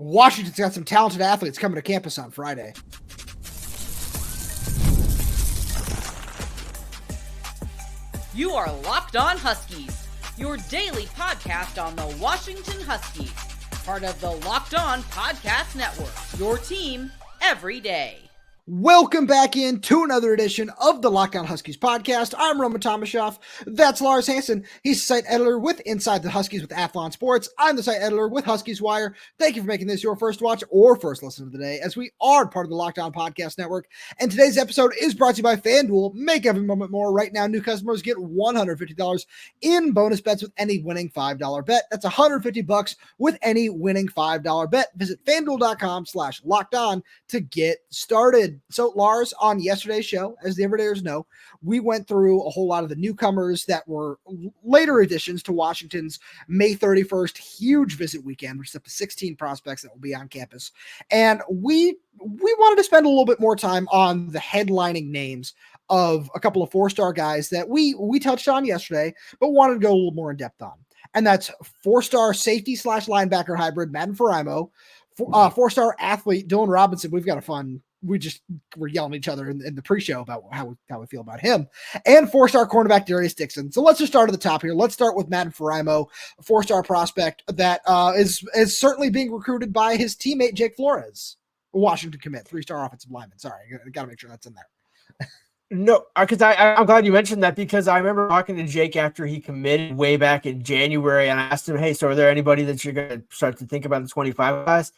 Washington's got some talented athletes coming to campus on Friday. You are Locked On Huskies, your daily podcast on the Washington Huskies, part of the Locked On Podcast Network, your team every day. Welcome back into another edition of the Locked On Huskies podcast. I'm Roman Tomashoff. That's Lars Hanson. He's the site editor with Inside the Huskies with Athlon Sports. I'm the site editor with Huskies Wire. Thank you for making this your first watch or first listen of the day, as we are part of the Locked On Podcast Network. And today's episode is brought to you by FanDuel. Make every moment more. Right now, new customers get $150 in bonus bets with any winning $5 bet. That's $150 with any winning $5 bet. Visit FanDuel.com/lockedon to get started. So, Lars, on yesterday's show, as the everydayers know, we went through a whole lot of the newcomers that were later additions to Washington's May 31st huge visit weekend, which is up to 16 prospects that will be on campus. And we wanted to spend a little bit more time on the headlining names of a couple of four-star guys that we touched on yesterday, but wanted to go a little more in depth on. And that's four-star safety/linebacker hybrid Madden Faraimo, four-star athlete Dylan Robinson. We've got a fun. We're yelling at each other in the pre-show about how we feel about him, and four-star cornerback Darius Dixon. So let's just start at the top here. Let's start with Madden Faraimo, a four-star prospect that is certainly being recruited by his teammate Jake Flores, a Washington commit, three-star offensive lineman. Sorry, I got to make sure that's in there. No, because I'm glad you mentioned that, because I remember talking to Jake after he committed way back in January, and I asked him, hey, so are there anybody that you're going to start to think about in the 25 class?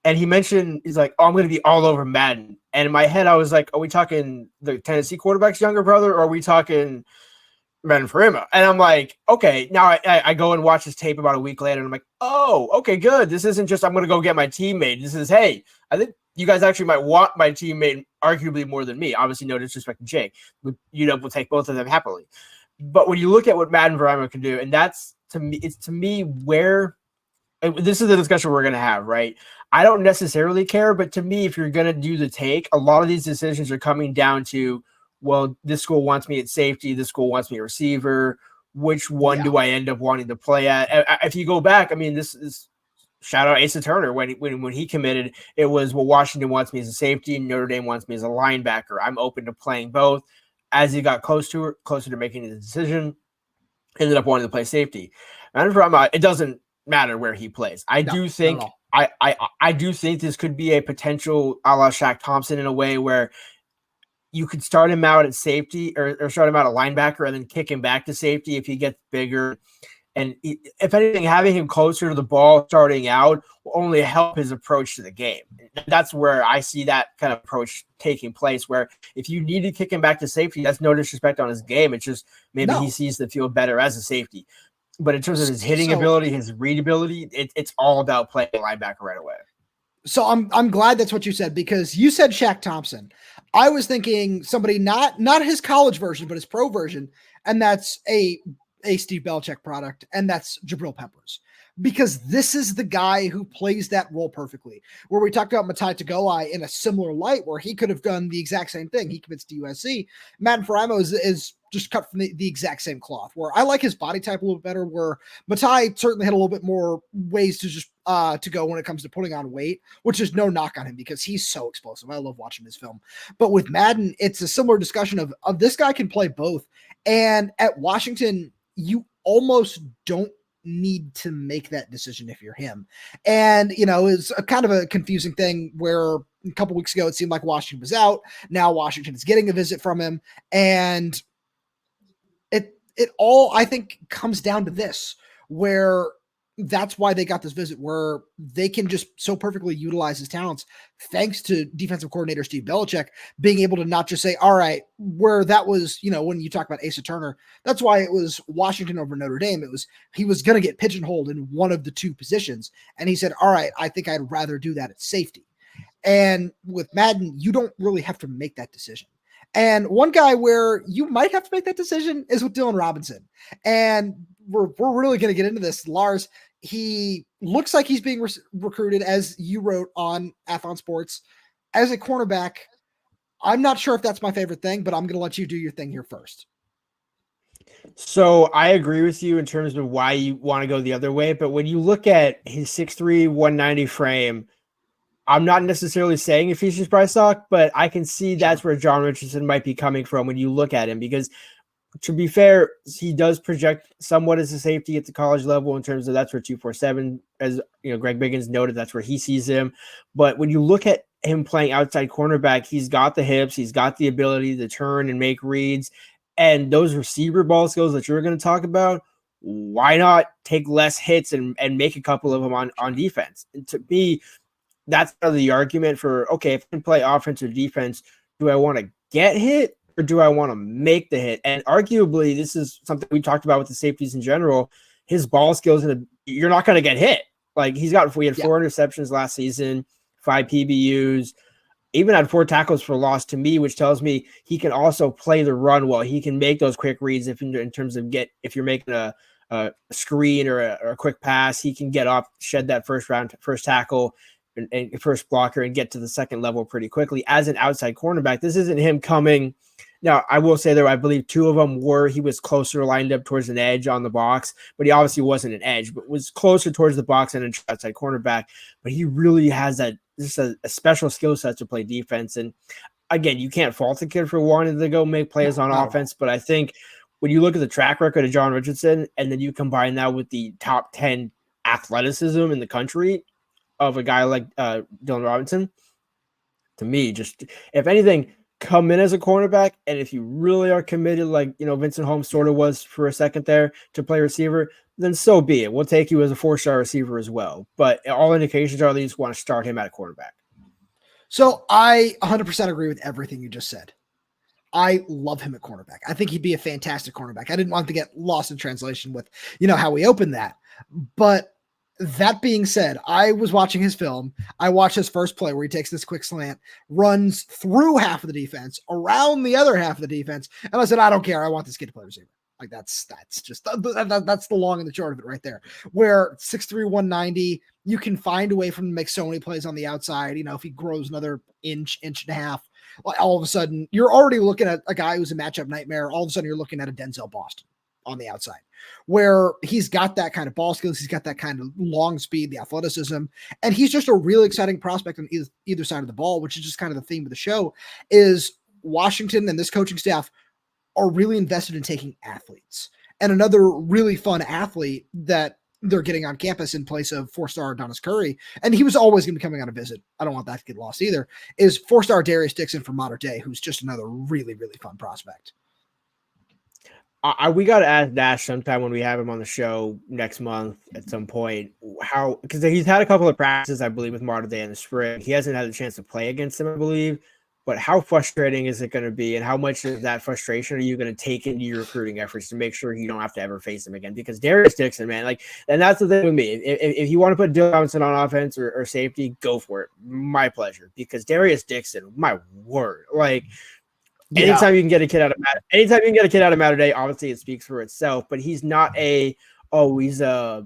And he mentioned, he's like, oh, I'm going to be all over Madden. And in my head, I was like, are we talking the Tennessee quarterback's younger brother, or are we talking Madden Faraimo? And I'm like, okay. Now I go and watch his tape about a week later, and I'm like, oh, okay, good. This isn't just I'm going to go get my teammate. This is, hey, I think you guys actually might want my teammate arguably more than me. Obviously, no disrespect to Jake. We'll take both of them happily. But when you look at what Madden Faraimo can do, and that's, to me, where – this is the discussion we're going to have, right? I don't necessarily care, but to me, if you're going to do the take, a lot of these decisions are coming down to, well, this school wants me at safety, this school wants me at receiver. Which one do I end up wanting to play at? If you go back, I mean, this is shout out Asa Turner when he committed. It was, well, Washington wants me as a safety, and Notre Dame wants me as a linebacker. I'm open to playing both. As he got closer to making the decision, ended up wanting to play safety. And it doesn't matter where he plays. I do think this could be a potential a la Shaq Thompson in a way where you could start him out at safety or start him out at linebacker and then kick him back to safety if he gets bigger. And if anything, having him closer to the ball starting out will only help his approach to the game. That's where I see that kind of approach taking place, where if you need to kick him back to safety, that's no disrespect on his game. It's just maybe he sees the field better as a safety. But in terms of his hitting ability, his readability, it's all about playing linebacker right away. So I'm glad that's what you said, because you said Shaq Thompson. I was thinking somebody not his college version, but his pro version, and that's a Steve Belichick product, and that's Jabril Peppers. Because this is the guy who plays that role perfectly. Where we talked about Matai Tagoai in a similar light, where he could have done the exact same thing. He commits to USC. Madden Faraimo is just cut from the exact same cloth, where I like his body type a little bit better, where Matai certainly had a little bit more ways to just to go when it comes to putting on weight, which is no knock on him because he's so explosive. I love watching his film. But with Madden, it's a similar discussion of this guy can play both. And at Washington, you almost don't need to make that decision if you're him. And, it's a kind of a confusing thing where a couple weeks ago, it seemed like Washington was out. Now Washington is getting a visit from him. And it all, I think, comes down to this, where that's why they got this visit, where they can just so perfectly utilize his talents, thanks to defensive coordinator Steve Belichick being able to not just say, all right, where that was, when you talk about Asa Turner, that's why it was Washington over Notre Dame. It was, he was going to get pigeonholed in one of the two positions. And he said, all right, I think I'd rather do that at safety. And with Madden, you don't really have to make that decision. And one guy where you might have to make that decision is with Dylan Robinson. And we're really going to get into this. Lars, he looks like he's being recruited, as you wrote on Athlon Sports, as a cornerback. I'm not sure if that's my favorite thing, but I'm going to let you do your thing here first. So I agree with you in terms of why you want to go the other way. But when you look at his 6'3", 190 frame, I'm not necessarily saying if he's just price stock, but I can see that's where John Richardson might be coming from when you look at him, because to be fair, he does project somewhat as a safety at the college level in terms of that's where 247, as Greg Biggins noted, that's where he sees him. But when you look at him playing outside cornerback, he's got the hips, he's got the ability to turn and make reads, and those receiver ball skills that you're going to talk about. Why not take less hits and make a couple of them on defense? And to me, that's the argument for, okay, if I can play offense or defense, do I want to get hit or do I want to make the hit? And arguably, this is something we talked about with the safeties in general. His ball skills, you're not going to get hit. Like we had 4 interceptions last season, 5 PBUs, even had 4 tackles for loss to me, which tells me he can also play the run well. He can make those quick reads in terms of if you're making a screen or a quick pass, he can get up, shed that first tackle, and first blocker and get to the second level pretty quickly as an outside cornerback. This isn't him coming. Now, I will say there, I believe 2 of them he was closer lined up towards an edge on the box, but he obviously wasn't an edge, but was closer towards the box and an outside cornerback. But he really has a special skill set to play defense. And again, you can't fault the kid for wanting to go make plays on offense, but I think when you look at the track record of John Richardson and then you combine that with the top 10 athleticism in the country of a guy like Dylan Robinson, to me, just if anything, come in as a cornerback, and if you really are committed, like Vincent Holmes sort of was for a second there, to play receiver, then so be it. We'll take you as a 4-star receiver as well. But all indications are they just want to start him at quarterback. So I 100% agree with everything you just said. I love him at cornerback. I think he'd be a fantastic cornerback. I didn't want to get lost in translation with how we opened that, but that being said, I was watching his film. I watched his first play where he takes this quick slant, runs through half of the defense, around the other half of the defense, and I said, I don't care. I want this kid to play receiver. Like that's the long and the short of it right there. Where 6'3", 190, you can find a way for him to make so many plays on the outside. If he grows another inch and a half, all of a sudden you're already looking at a guy who's a matchup nightmare. All of a sudden you're looking at a Denzel Boston on the outside, where he's got that kind of ball skills. He's got that kind of long speed, the athleticism, and he's just a really exciting prospect on either side of the ball, which is just kind of the theme of the show. Is Washington and this coaching staff are really invested in taking athletes, and another really fun athlete that they're getting on campus in place of 4-star Adonis Curry, and he was always going to be coming on a visit. I don't want that to get lost either, is 4-star Darius Dixon from Mater Dei, who's just another really, really fun prospect. We got to ask Dash sometime when we have him on the show next month at some point, because he's had a couple of practices, I believe, with Mater Dei in the spring. He hasn't had a chance to play against them, I believe, but how frustrating is it going to be, and how much of that frustration are you going to take into your recruiting efforts to make sure you don't have to ever face him again? Because Darius Dixon, man, and that's the thing with me. If you want to put Dylan Robinson on offense or safety, go for it. My pleasure. Because Darius Dixon, my word, anytime you can get a kid out of Mater Dei, obviously it speaks for itself. But he's not he's a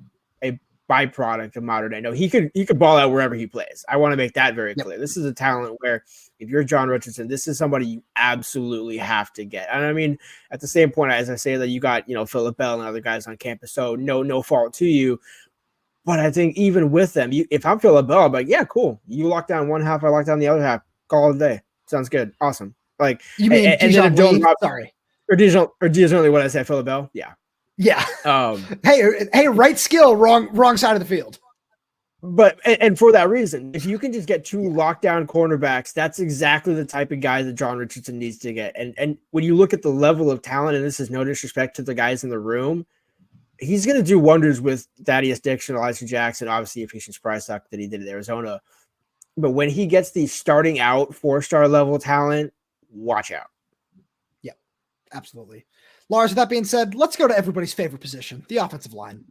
byproduct of Mater Dei. No, he could ball out wherever he plays. I want to make that very clear. This is a talent where if you're John Richardson, this is somebody you absolutely have to get. And I mean, at the same point, as I say that, you got Philip Bell and other guys on campus, so no fault to you. But I think even with them, if I'm Philip Bell, I'm like, yeah, cool. You lock down one half, I lock down the other half. Call it a day. Sounds good. Awesome. You mean sorry. Or Dijon, what I said, Philip Bell? Yeah. Yeah. Hey, right skill, wrong side of the field. But and for that reason, if you can just get 2 lockdown cornerbacks, that's exactly the type of guy that John Richardson needs to get. And when you look at the level of talent, and this is no disrespect to the guys in the room, he's going to do wonders with Darius Dixon, Elijah Jackson, obviously efficient price stock that he did at Arizona. But when he gets the starting out 4-star level talent, watch out. Yeah, absolutely. Lars, with that being said, let's go to everybody's favorite position, the offensive line.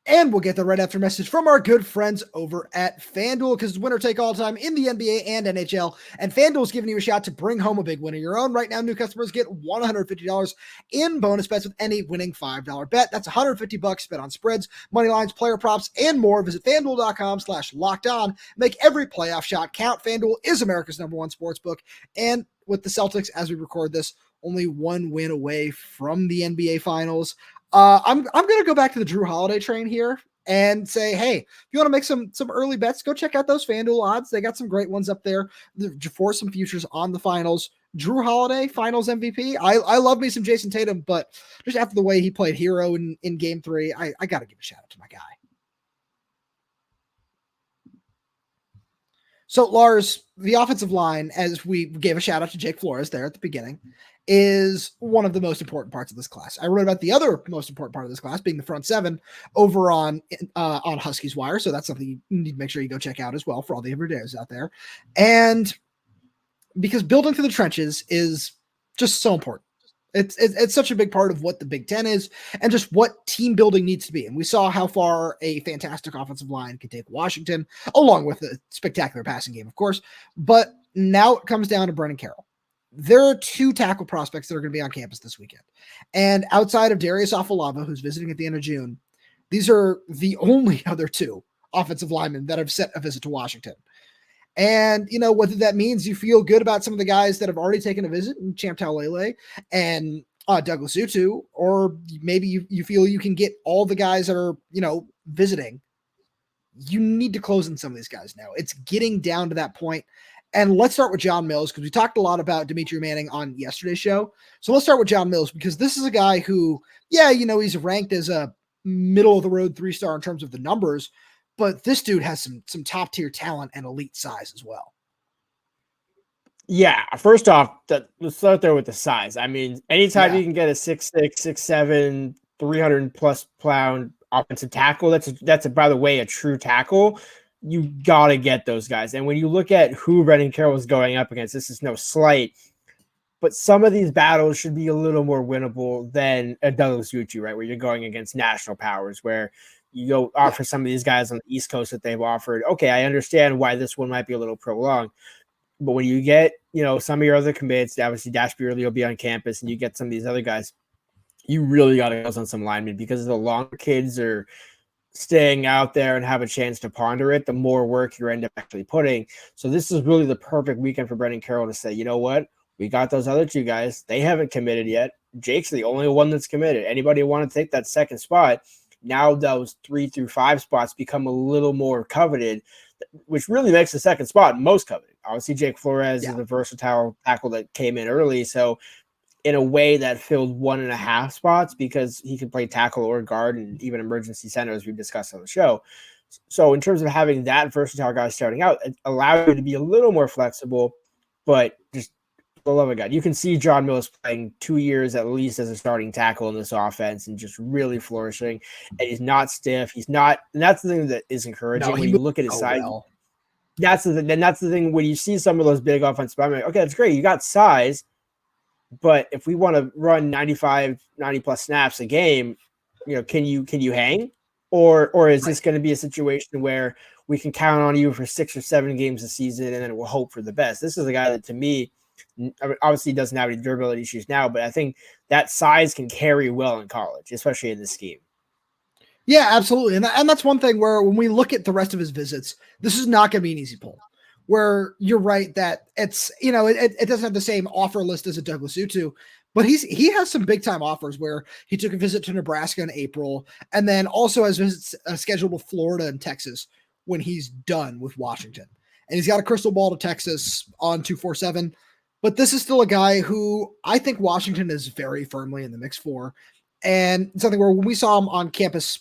And we'll get the right after message from our good friends over at FanDuel, because it's winner take all time in the NBA and NHL. And FanDuel is giving you a shot to bring home a big win of your own. Right now, new customers get $150 in bonus bets with any winning $5 bet. That's $150 bet on spreads, money lines, player props, and more. Visit FanDuel.com/lockedon. Make every playoff shot count. FanDuel is America's #1 sportsbook. And with the Celtics as we record this, only one win away from the NBA Finals. I'm going to go back to the Drew Holiday train here and say, hey, if you want to make some early bets, go check out those FanDuel odds. They got some great ones up there for some futures on the finals. Drew Holiday, finals MVP. I love me some Jason Tatum, but just after the way he played hero in game 3, I got to give a shout out to my guy. So, Lars, the offensive line, as we gave a shout out to Jake Flores there at the beginning, is one of the most important parts of this class. I wrote about the other most important part of this class being the front 7 over on Huskies Wire. So that's something you need to make sure you go check out as well for all the everydayers out there. And because building through the trenches is just so important. It's such a big part of what the Big Ten is and just what team building needs to be. And we saw how far a fantastic offensive line can take Washington, along with a spectacular passing game, of course. But now it comes down to Brennan Carroll. There are 2 tackle prospects that are going to be on campus this weekend. And outside of Darius Afalava, who's visiting at the end of June, these are the only other 2 offensive linemen that have set a visit to Washington. And, you know, whether that means you feel good about some of the guys that have already taken a visit, Champ Taulealea and Douglas Utu, or maybe you feel you can get all the guys that are, you know, visiting. You need to close in some of these guys now. It's getting down to that point. And let's start with John Mills, because we talked a lot about Demitri Manning on yesterday's show. So let's start with John Mills, because this is a guy who, yeah, you know, he's ranked as a middle-of-the-road 3-star in terms of the numbers, but this dude has some top-tier talent and elite size as well. Yeah, first off, let's start there with the size. I mean, anytime you can get a 6'6", 6'7", 300-plus pound offensive tackle, that's by the way, a true tackle. You got to get those guys. And when you look at who Brennan Carroll is going up against, this is no slight, but some of these battles should be a little more winnable than a Douglas Utu, right? Where you're going against national powers, where you go offer some of these guys on the East Coast that they've offered. Okay, I understand why this one might be a little prolonged. But when you get, you know, some of your other commits, obviously Dash Beerley will be on campus, and you get some of these other guys, you really got to go on some linemen, because the longer kids are staying out there and have a chance to ponder it, the more work you end up actually putting. So this is really the perfect weekend for Brennan Carroll to say, you know what? We got those other 2 guys. They haven't committed yet. Jake's the only one that's committed. Anybody want to take that second spot? Now those 3 through 5 spots become a little more coveted, which really makes the second spot most coveted. Obviously, Jake Flores is a versatile tackle that came in early. So in a way that filled 1.5 spots, because he could play tackle or guard and even emergency center, as we've discussed on the show. So in terms of having that versatile guy starting out, it allows you to be a little more flexible, but just for the love of God, you can see John Mills playing 2 years at least as a starting tackle in this offense and just really flourishing. And he's not stiff. He's not, and that's the thing that is encouraging when you look at his size. Well. That's the thing when you see some of those big offensive linemen. Okay, that's great. You got size. But if we want to run 90 plus snaps a game, you know, can you hang? Or is this going to be a situation where we can count on you for 6 or 7 games a season and then we'll hope for the best? This is a guy that, to me, obviously doesn't have any durability issues now, but I think that size can carry well in college, especially in this scheme. Yeah, absolutely. And that's one thing where when we look at the rest of his visits, this is not going to be an easy pull. Where you're right that it's, you know, it doesn't have the same offer list as a Douglas Utu, but he has some big time offers where he took a visit to Nebraska in April, and then also has visits scheduled with Florida and Texas when he's done with Washington. And he's got a crystal ball to Texas on 247, but this is still a guy who I think Washington is very firmly in the mix for, and something where when we saw him on campus,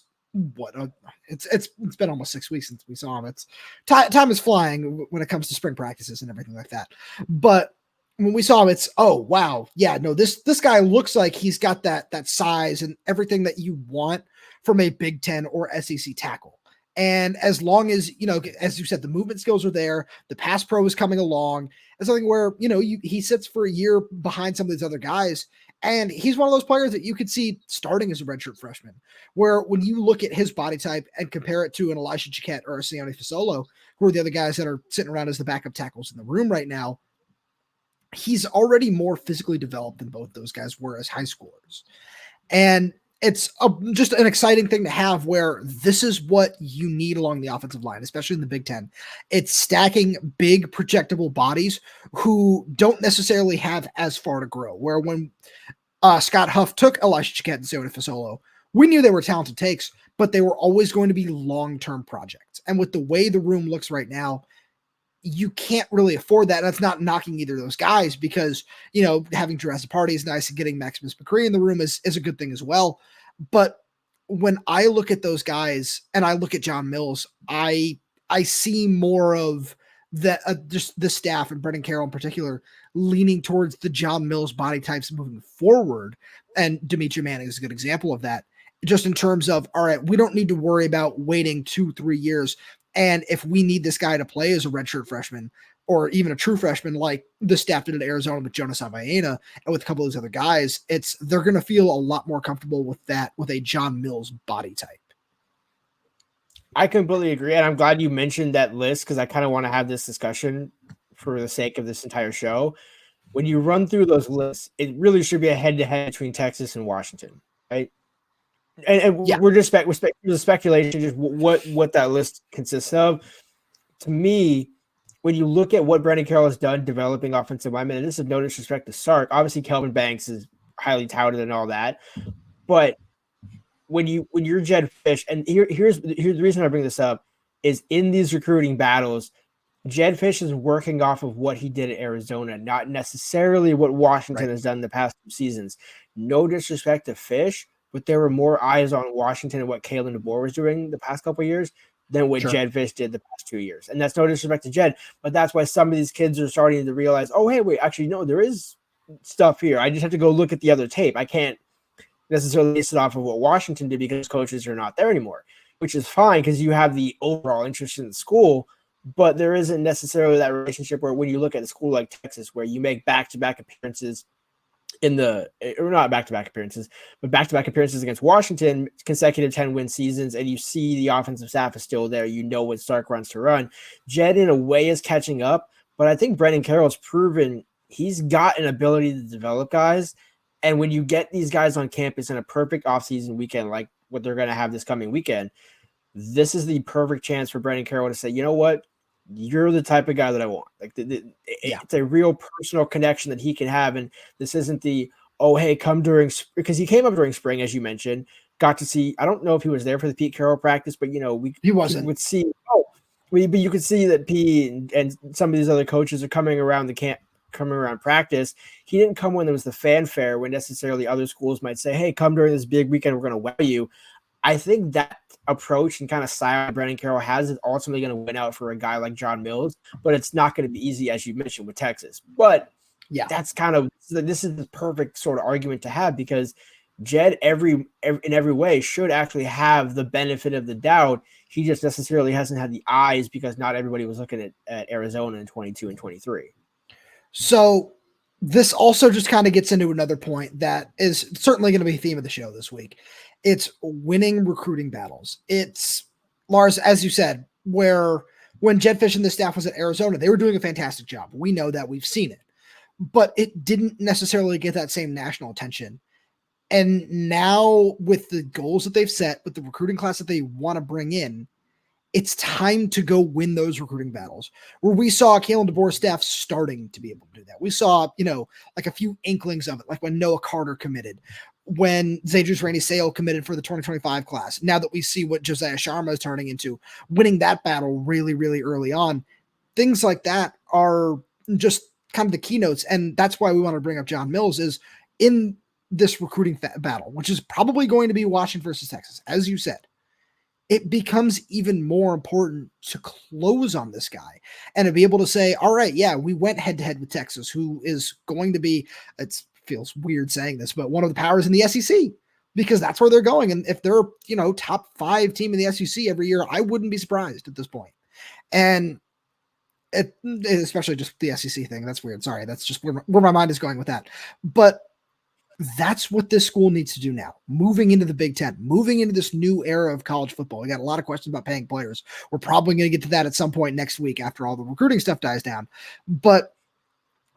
it's been almost 6 weeks since we saw him. It's time is flying when it comes to spring practices and everything like that. But when we saw him, it's, oh wow, yeah, no, this guy looks like he's got that size and everything that you want from a Big Ten or SEC tackle. And as long as, you know, as you said, the movement skills are there, the pass pro is coming along, it's something where, you know, he sits for a year behind some of these other guys. And he's one of those players that you could see starting as a redshirt freshman, where when you look at his body type and compare it to an Elijah Chiquette or a Sione Fasolo, who are the other guys that are sitting around as the backup tackles in the room right now, he's already more physically developed than both those guys were as high schoolers. And it's just an exciting thing to have where this is what you need along the offensive line, especially in the Big Ten. It's stacking big projectable bodies who don't necessarily have as far to grow. Where when Scott Huff took Elisha Chiquette and Sione Fasolo, we knew they were talented takes, but they were always going to be long-term projects. And with the way the room looks right now, you can't really afford that. And that's not knocking either of those guys because, having Jurassic Party is nice and getting Maximus McCree in the room is a good thing as well. But when I look at those guys and I look at John Mills, I see more of that, just the staff and Brennan Carroll in particular leaning towards the John Mills body types moving forward. And Demitri Manning is a good example of that, just in terms of, all right, we don't need to worry about waiting 2-3 years. And if we need this guy to play as a redshirt freshman or even a true freshman, like the staff did at Arizona with Jonas Avayena and with a couple of those other guys, they're going to feel a lot more comfortable with that, with a John Mills body type. I completely agree. And I'm glad you mentioned that list because I kind of want to have this discussion for the sake of this entire show. When you run through those lists, it really should be a head-to-head between Texas and Washington, right? And yeah. We're just the speculation, just what that list consists of. To me, when you look at what Brennan Carroll has done developing offensive linemen, and this is no disrespect to Sark, obviously Kelvin Banks is highly touted and all that, but when you're Jedd Fisch, and here's the reason I bring this up is in these recruiting battles, Jedd Fisch is working off of what he did at Arizona, not necessarily what Washington has done the past 2 seasons. No disrespect to Fisch, but there were more eyes on Washington and what Kalen DeBoer was doing the past couple of years than what Jedd Fisch did the past 2 years. And that's no disrespect to Jedd, but that's why some of these kids are starting to realize, oh, hey, wait, actually, no, there is stuff here. I just have to go look at the other tape. I can't necessarily base it off of what Washington did because coaches are not there anymore, which is fine because you have the overall interest in the school, but there isn't necessarily that relationship where when you look at a school like Texas where you make back-to-back appearances back-to-back appearances against Washington, consecutive 10-win seasons, and you see the offensive staff is still there. You know what Stark runs to run. Jedd, in a way, is catching up, but I think Brennan Carroll's proven he's got an ability to develop guys, and when you get these guys on campus in a perfect offseason weekend like what they're going to have this coming weekend, this is the perfect chance for Brennan Carroll to say, you know what? You're the type of guy that I want. Like it's a real personal connection that he can have. And this isn't oh, hey, come because he came up during spring, as you mentioned, got to see, I don't know if he was there for the Pete Carroll practice, but he wasn't. Would see, but you could see that Pete and some of these other coaches are coming around the camp, coming around practice. He didn't come when there was the fanfare when necessarily other schools might say, hey, come during this big weekend, we're going to wow you. I think that approach and kind of style Brennan Carroll has is ultimately going to win out for a guy like John Mills, but it's not going to be easy, as you mentioned, with Texas. But yeah, that's this is the perfect sort of argument to have because Jedd in every way should actually have the benefit of the doubt. He just necessarily hasn't had the eyes because not everybody was looking at Arizona in 22 and 23. So this also just kind of gets into another point that is certainly going to be a theme of the show this week. It's winning recruiting battles. It's, Lars, as you said, when Jedd Fisch and the staff was at Arizona, they were doing a fantastic job. We know that, we've seen it. But it didn't necessarily get that same national attention. And now with the goals that they've set, with the recruiting class that they want to bring in, it's time to go win those recruiting battles where we saw Kalen DeBoer's staff starting to be able to do that. We saw, like a few inklings of it, like when Noah Carter committed, when Zadrius Rainey Sale committed for the 2025 class. Now that we see what Josiah Sharma is turning into, winning that battle really, really early on, things like that are just kind of the keynotes. And that's why we want to bring up John Mills is in this recruiting battle, which is probably going to be Washington versus Texas. As you said, it becomes even more important to close on this guy and to be able to say, all right, yeah, we went head to head with Texas, who is going to be, it feels weird saying this, but one of the powers in the SEC, because that's where they're going. And if they're, top 5 team in the SEC every year, I wouldn't be surprised at this point. And especially just the SEC thing. That's weird. Sorry. That's just where my mind is going with that. But that's what this school needs to do now. Moving into the Big Ten, moving into this new era of college football. We got a lot of questions about paying players. We're probably going to get to that at some point next week after all the recruiting stuff dies down. But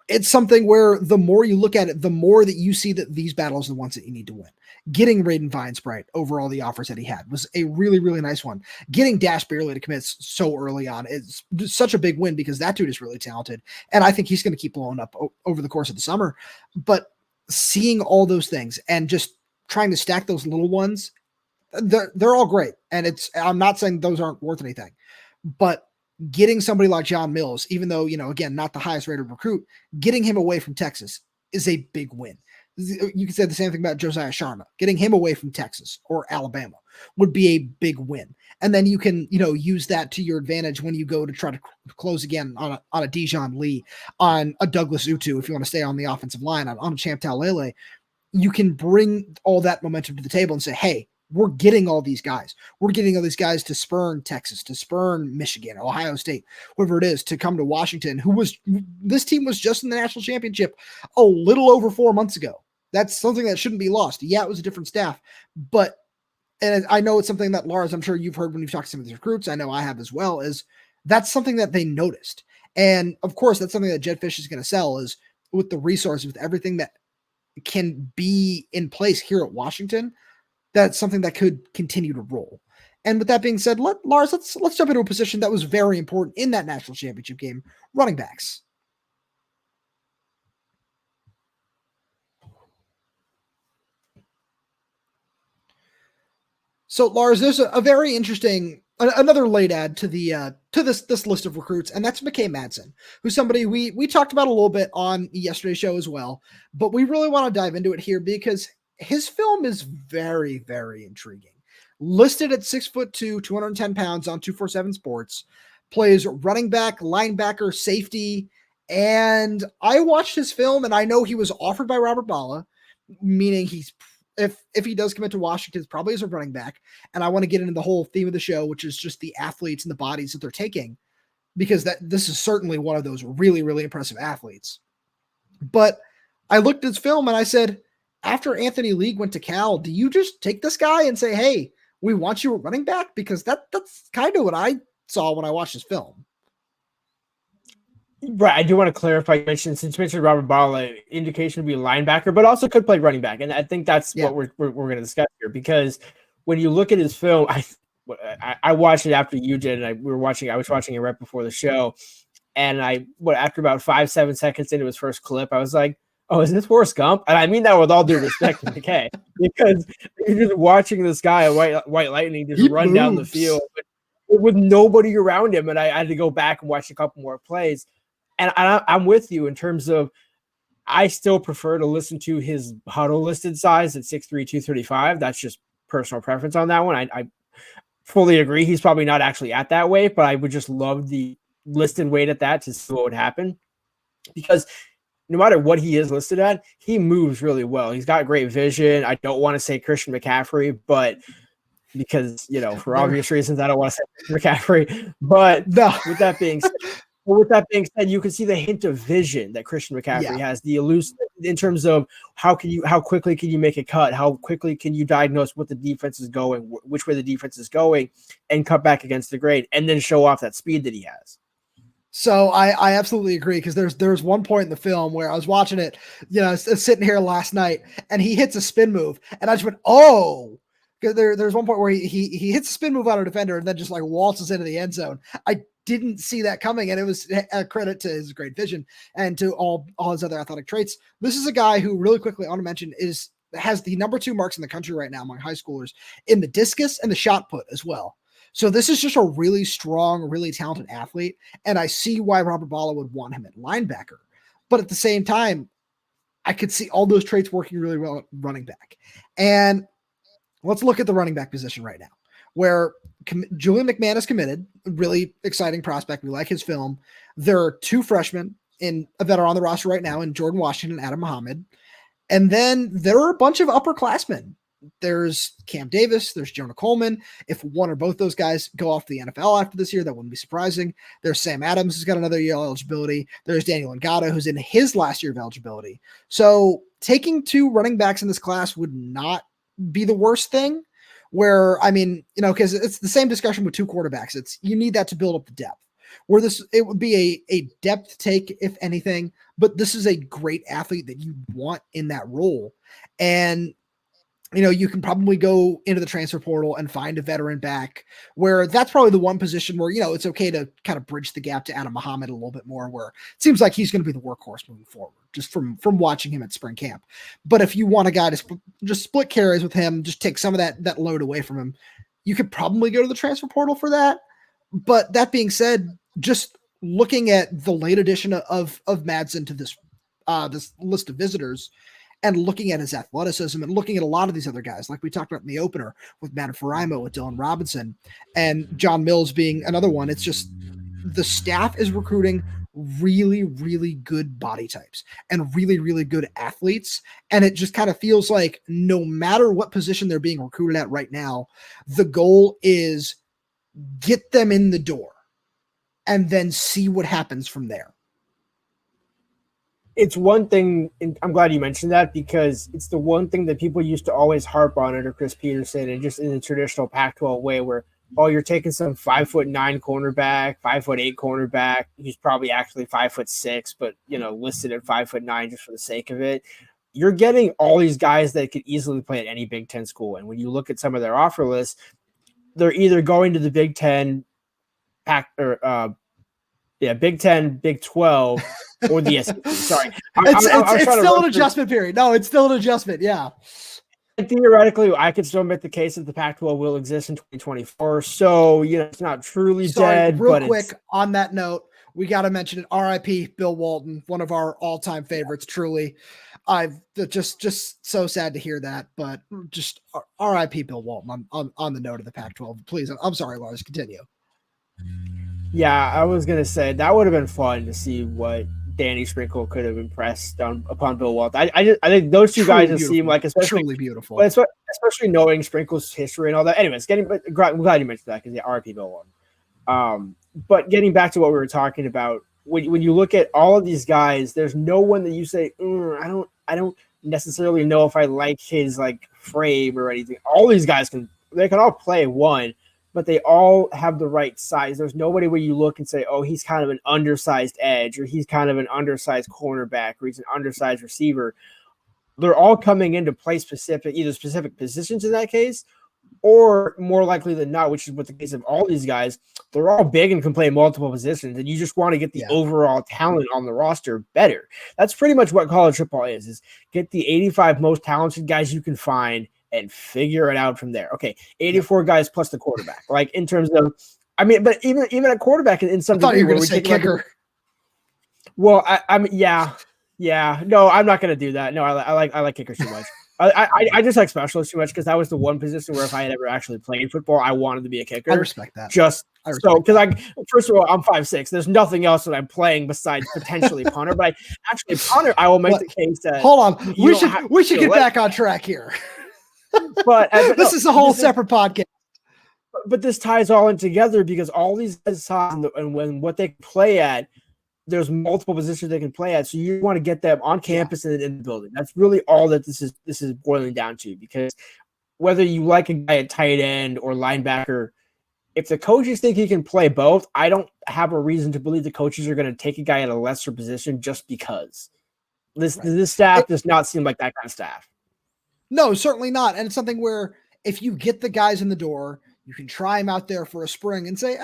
it's something where the more you look at it, the more that you see that these battles are the ones that you need to win. Getting Raiden Vinesprite over all the offers that he had was a really, really nice one. Getting Dash Barely to commit so early on is such a big win because that dude is really talented. And I think he's going to keep blowing up over the course of the summer. But seeing all those things and just trying to stack those little ones, they're all great. And I'm not saying those aren't worth anything, but getting somebody like John Mills, even though, again, not the highest rated recruit, getting him away from Texas is a big win. You could say the same thing about Josiah Sharma. Getting him away from Texas or Alabama would be a big win. And then you can, use that to your advantage when you go to try to close again on a Dijon Lee, on a Douglas Utu, if you want to stay on the offensive line, on a Champ Taulealea. You can bring all that momentum to the table and say, hey, we're getting all these guys. We're getting all these guys to spurn Texas, to spurn Michigan, Ohio State, whoever it is, to come to Washington, this team was just in the national championship a little over 4 months ago. That's something that shouldn't be lost. Yeah, it was a different staff, and I know it's something that Lars, I'm sure you've heard when you've talked to some of these recruits, I know I have as well, is that's something that they noticed. And of course, that's something that Jedd Fisch is going to sell, is with the resources, with everything that can be in place here at Washington, that's something that could continue to roll. And with that being said, Lars, let's jump into a position that was very important in that national championship game, running backs. So Lars, there's a very interesting, another late add to this list of recruits, and that's McKay Madsen, who's somebody we talked about a little bit on yesterday's show as well, but we really want to dive into it here because his film is very, very intriguing. Listed at 6'2", 210 pounds on 247 Sports, plays running back, linebacker, safety, and I watched his film, and I know he was offered by Robert Bala, meaning if he does commit to Washington, it's probably as a running back. And I want to get into the whole theme of the show, which is just the athletes and the bodies that they're taking, because this is certainly one of those really, really impressive athletes. But I looked at his film and I said, after Anthony League went to Cal, do you just take this guy and say, hey, we want you a running back? Because that's kind of what I saw when I watched his film. Right. I do want to clarify, since you mentioned Robert Bala, indication to be a linebacker, but also could play running back. And I think that's what we're going to discuss here, because when you look at his film, I watched it after you did, and I was watching it right before the show. And after about 5-7 seconds into his first clip, I was like, oh, is this Forrest Gump? And I mean that with all due respect to McKay, because you're just watching this guy, White Lightning, just run down the field with nobody around him. And I had to go back and watch a couple more plays. And I'm with you in terms of, I still prefer to listen to his huddle listed size at 6'3", 235. That's just personal preference on that one. I fully agree. He's probably not actually at that weight, but I would just love the listed weight at that to see what would happen. Because no matter what he is listed at, he moves really well. He's got great vision. I don't want to say Christian McCaffrey, but because, for obvious reasons, I don't want to say McCaffrey. But with that being said, you can see the hint of vision that Christian McCaffrey has, the elusive in terms of how quickly can you make a cut? How quickly can you diagnose what the defense is going, which way the defense is going, and cut back against the grain, and then show off that speed that he has. So I absolutely agree, because there's one point in the film where I was watching it, sitting here last night, and he hits a spin move, and I just went, oh, because there's one point where he hits a spin move on a defender and then just like waltzes into the end zone. I didn't see that coming, and it was a credit to his great vision and to all his other athletic traits. This is a guy who, really quickly, I want to mention, has the number 2 marks in the country right now among high schoolers in the discus and the shot put as well. So this is just a really strong, really talented athlete, and I see why Robert Bala would want him at linebacker. But at the same time, I could see all those traits working really well at running back. And let's look at the running back position right now, where Julian McMahon is committed, really exciting prospect. We like his film. There are 2 freshmen that are on the roster right now in Jordan Washington and Adam Muhammad. And then there are a bunch of upperclassmen. There's Cam Davis, there's Jonah Coleman. If one or both those guys go off to the NFL after this year, that wouldn't be surprising. There's Sam Adams, who's got another year of eligibility. There's Daniel Ngata, who's in his last year of eligibility. So taking 2 running backs in this class would not be the worst thing. Where, because it's the same discussion with 2 quarterbacks. You need that to build up the depth. where it would be a depth take, if anything, but this is a great athlete that you want in that role. And you can probably go into the transfer portal and find a veteran back, where that's probably the one position where, it's okay to kind of bridge the gap to Adam Muhammad a little bit more, where it seems like he's going to be the workhorse moving forward, just from watching him at spring camp. But if you want a guy to just split carries with him, just take some of that load away from him, you could probably go to the transfer portal for that. But that being said, just looking at the late addition of Madsen to this list of visitors, and looking at his athleticism and looking at a lot of these other guys, like we talked about in the opener with Madden Faraimo, with Dylan Robinson, and John Mills being another one, it's just the staff is recruiting really, really good body types and really, really good athletes. And it just kind of feels like no matter what position they're being recruited at right now, the goal is get them in the door and then see what happens from there. It's one thing, and I'm glad you mentioned that, because it's the one thing that people used to always harp on under Chris Peterson, and just in the traditional Pac-12 way, where, you're taking some 5'9" cornerback, 5'8" cornerback, who's probably actually 5'6", but listed at 5'9" just for the sake of it. You're getting all these guys that could easily play at any Big Ten school, and when you look at some of their offer lists, they're either going to the Big Ten, Big 10, Big 12, or the SEC. Sorry. It's still an adjustment period. No, it's still an adjustment. Yeah. And theoretically, I could still make the case that the Pac-12 will exist in 2024. So, it's not truly dead. Real quick on that note, we got to mention it. RIP Bill Walton, one of our all-time favorites, truly. I've just so sad to hear that, but just RIP Bill Walton on the note of the Pac-12. Please, I'm sorry, Lars, continue. Yeah, I was going to say that would have been fun to see what Danny Sprinkle could have impressed upon Bill Walton. I think those two guys just seem like truly beautiful. But especially knowing Sprinkle's history and all that. Anyways, I'm glad you mentioned that, because RP Bill Walton. But getting back to what we were talking about, when you look at all of these guys, there's no one that you say, I don't necessarily know if I like his frame or anything. All these guys can all play one, but they all have the right size. There's nobody where you look and say, he's kind of an undersized edge, or he's kind of an undersized cornerback, or he's an undersized receiver. They're all coming in to play either specific positions in that case, or more likely than not, which is what the case of all these guys, they're all big and can play multiple positions, and you just want to get the overall talent on the roster better. That's pretty much what college football is get the 85 most talented guys you can find and figure it out from there. Okay, 84 guys plus the quarterback. In terms of, but even a quarterback in some. I thought you were going to say kicker. Well, yeah. No, I'm not going to do that. No, I like kickers too much. I just like specialists too much, because that was the one position where if I had ever actually played football, I wanted to be a kicker. I respect that. Because first of all, I'm 5'6". There's nothing else that I'm playing besides potentially punter. But punter, I will make the case that. Hold on, we should get back on track here. But this is a whole separate podcast. But this ties all in together, because all these guys and when what they play at, there's multiple positions they can play at. So you want to get them on campus and in the building. That's really all that this is boiling down to, because whether you like a guy at tight end or linebacker, if the coaches think he can play both, I don't have a reason to believe the coaches are going to take a guy at a lesser position just because. This staff does not seem like that kind of staff. No, certainly not. And it's something where if you get the guys in the door, you can try them out there for a spring and say,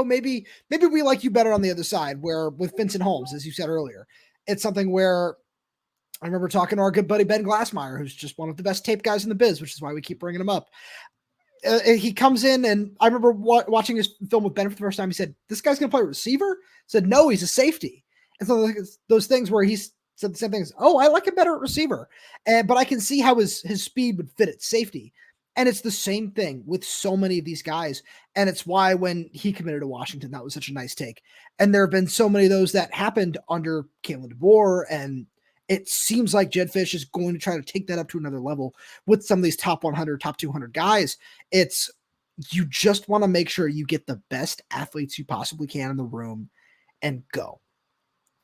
maybe we like you better on the other side, where with Vincent Holmes, as you said earlier, it's something where I remember talking to our good buddy, Ben Glassmeyer, who's just one of the best tape guys in the biz, which is why we keep bringing him up. He comes in, and I remember watching his film with Ben for the first time. He said, "This guy's going to play receiver?" I said, "No, he's a safety." And so those things where he's said the same things. I like him better at receiver, but I can see how his speed would fit at safety. And it's the same thing with so many of these guys. And it's why when he committed to Washington, that was such a nice take. And there have been so many of those that happened under Kalen DeBoer. And it seems like Jedd Fisch is going to try to take that up to another level with some of these top 100, top 200 guys. You just want to make sure you get the best athletes you possibly can in the room and go.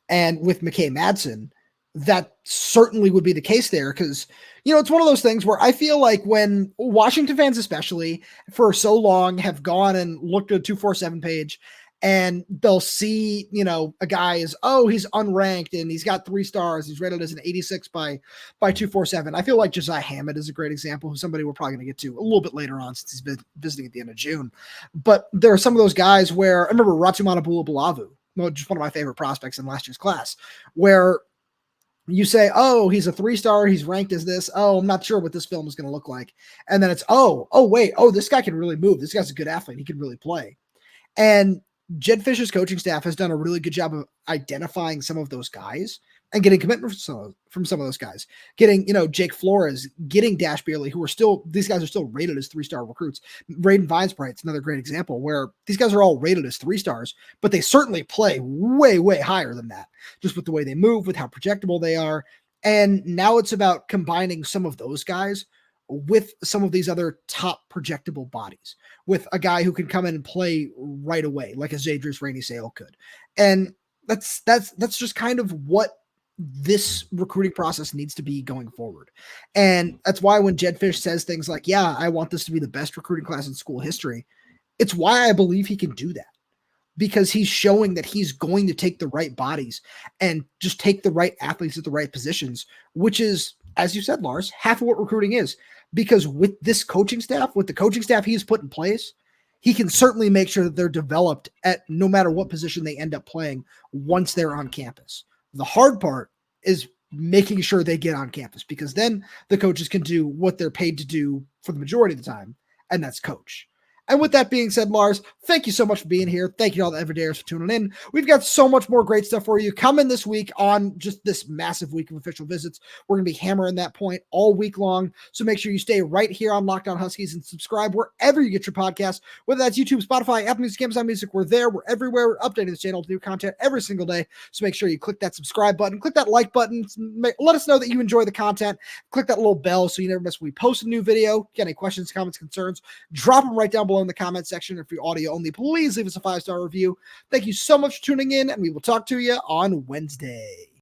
And with McKay Madsen, that certainly would be the case there, because, it's one of those things where I feel like when Washington fans, especially for so long, have gone and looked at a 247 page and they'll see, a guy is, oh, he's unranked and he's got 3 stars. He's rated as an 86 by 247. I feel like Josiah Hammond is a great example of somebody we're probably going to get to a little bit later on since he's been visiting at the end of June. But there are some of those guys where I remember Ratumana Bulabu, just one of my favorite prospects in last year's class, where you say, oh, he's a 3-star, he's ranked as this. Oh, I'm not sure what this film is going to look like. And then it's, wait, this guy can really move. This guy's a good athlete. He can really play. And Jedd Fisch's coaching staff has done a really good job of identifying some of those guys and getting commitment from some of those guys. Getting, Jake Flores, getting Dash Beerley, these guys are still rated as 3-star recruits. Raiden Vinesbright's another great example where these guys are all rated as 3 stars, but they certainly play way, way higher than that, just with the way they move, with how projectable they are. And now it's about combining some of those guys with some of these other top projectable bodies, with a guy who can come in and play right away, like a Zadrius Rainey Sale could. And that's just kind of what this recruiting process needs to be going forward. And that's why when Jedd Fisch says things like, yeah, I want this to be the best recruiting class in school history, it's why I believe he can do that, because he's showing that he's going to take the right bodies and just take the right athletes at the right positions, which is, as you said, Lars, half of what recruiting is. Because with this coaching staff, with the coaching staff he's put in place, he can certainly make sure that they're developed at no matter what position they end up playing once they're on campus. The hard part is making sure they get on campus, because then the coaches can do what they're paid to do for the majority of the time, and that's coach. And with that being said, Lars, thank you so much for being here. Thank you to all the Everydayers for tuning in. We've got so much more great stuff for you coming this week on just this massive week of official visits. We're going to be hammering that point all week long. So make sure you stay right here on Locked On Huskies and subscribe wherever you get your podcasts, whether that's YouTube, Spotify, Apple Music, Amazon Music. We're there. We're everywhere. We're updating this channel with new content every single day. So make sure you click that subscribe button, click that like button. Let us know that you enjoy the content. Click that little bell so you never miss when we post a new video. Get any questions, comments, concerns, drop them right down below in the comment section. If you're audio only, please leave us a 5-star review. Thank you so much for tuning in, and we will talk to you on Wednesday.